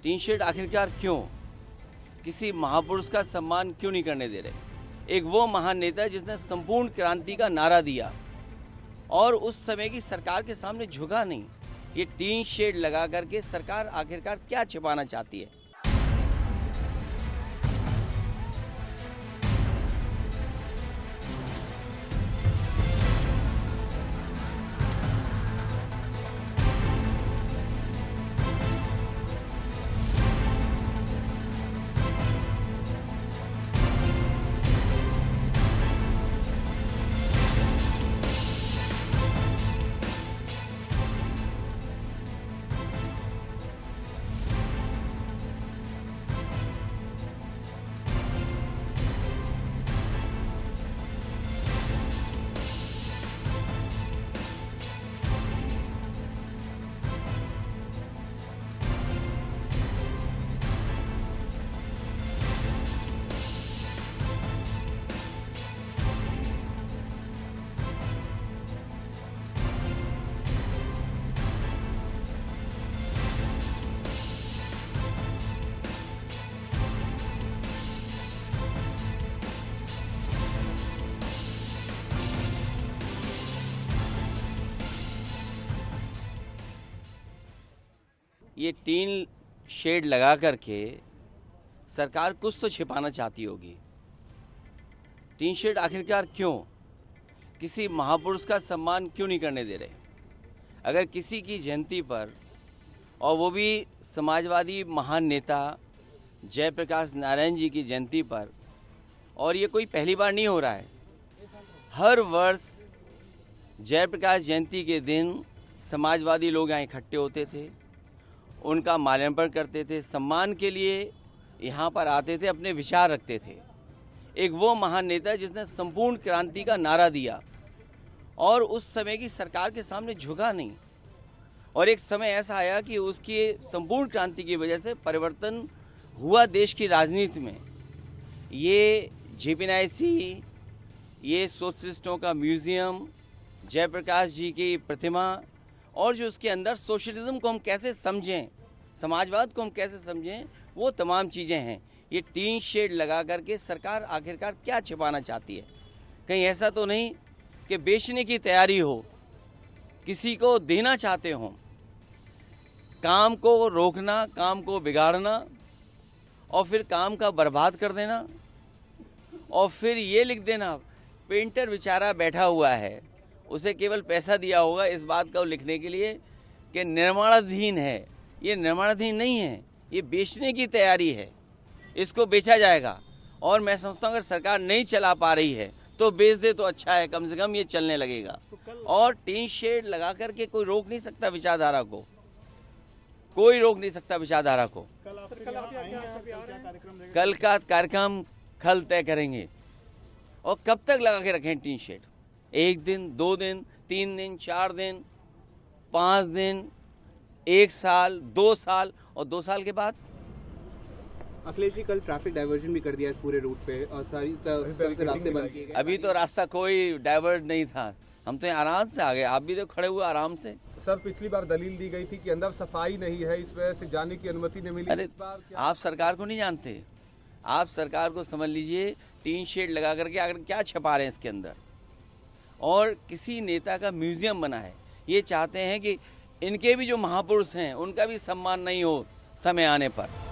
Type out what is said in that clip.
Tin shed आखिरकार क्यों? किसी महापुरुष का सम्मान क्यों नहीं करने दे रहे? एक वो महान नेता जिसने संपूर्ण क्रांति का नारा दिया और उस समय की सरकार के सामने झुका नहीं। ये टीन शेड लगा करके सरकार आखिरकार क्या छिपाना चाहती है? ये टीन शेड लगा करके सरकार कुछ तो छिपाना चाहती होगी। टीन शेड आखिरकार क्यों? किसी महापुरुष का सम्मान क्यों नहीं करने दे रहे? अगर किसी की जयंती पर, और वो भी समाजवादी महान नेता जयप्रकाश नारायण जी की जयंती पर, और ये कोई पहली बार नहीं हो रहा है। हर वर्ष जयप्रकाश जयंती के दिन समाजवादी लोग यहाँ इकट्ठे होते थे, उनका माल्यार्पण करते थे, सम्मान के लिए यहाँ पर आते थे, अपने विचार रखते थे। एक वो महान नेता जिसने संपूर्ण क्रांति का नारा दिया और उस समय की सरकार के सामने झुका नहीं। और एक समय ऐसा आया कि उसकी संपूर्ण क्रांति की वजह से परिवर्तन हुआ देश की राजनीति में। ये जेपीएनआईसी, ये सोशलिस्टों का म्यूज़ियम, जयप्रकाश जी की प्रतिमा, और जो उसके अंदर सोशलिज्म को हम कैसे समझें, समाजवाद को हम कैसे समझें, वो तमाम चीज़ें हैं। ये टीन शेड लगा करके सरकार आखिरकार क्या छिपाना चाहती है? कहीं ऐसा तो नहीं कि बेचने की तैयारी हो, किसी को देना चाहते हो? काम को रोकना, काम को बिगाड़ना और फिर काम का बर्बाद कर देना, और फिर ये लिख देना, पेंटर बेचारा बैठा हुआ है, उसे केवल पैसा दिया होगा इस बात का लिखने के लिए कि निर्माणाधीन है। ये निर्माणाधीन नहीं है, ये बेचने की तैयारी है, इसको बेचा जाएगा। और मैं समझता हूँ अगर सरकार नहीं चला पा रही है तो बेच दे तो अच्छा है, कम से कम ये चलने लगेगा। और टीन शेड लगा करके कोई रोक नहीं सकता विचारधारा को, कोई रोक नहीं सकता विचारधारा को। कल का कार्यक्रम कल तय करेंगे। और कब तक लगा के रखें टीन शेड? 1 दिन, 2 दिन, 3 दिन, 4 दिन, 5 दिन, 1 साल, 2 साल, और 2 साल के बाद? अखिलेश जी, कल ट्रैफिक डाइवर्जन भी कर दिया इस पूरे रूट पे और सारी रास्ते बंद किए गए। अभी तो रास्ता कोई डाइवर्ट नहीं था, हम तो यहाँ आराम से आ गए। आप भी तो खड़े हुए आराम से। सर, पिछली बार दलील दी गई थी कि अंदर सफाई नहीं है, इस वजह से जाने की अनुमति नहीं मिली। अरे आप सरकार को नहीं जानते, आप सरकार को समझ लीजिए। टीन शेड लगा करके आकर क्या छुपा रहे हैं इसके अंदर? और किसी नेता का म्यूजियम बना है। ये चाहते हैं कि इनके भी जो महापुरुष हैं उनका भी सम्मान नहीं हो समय आने पर।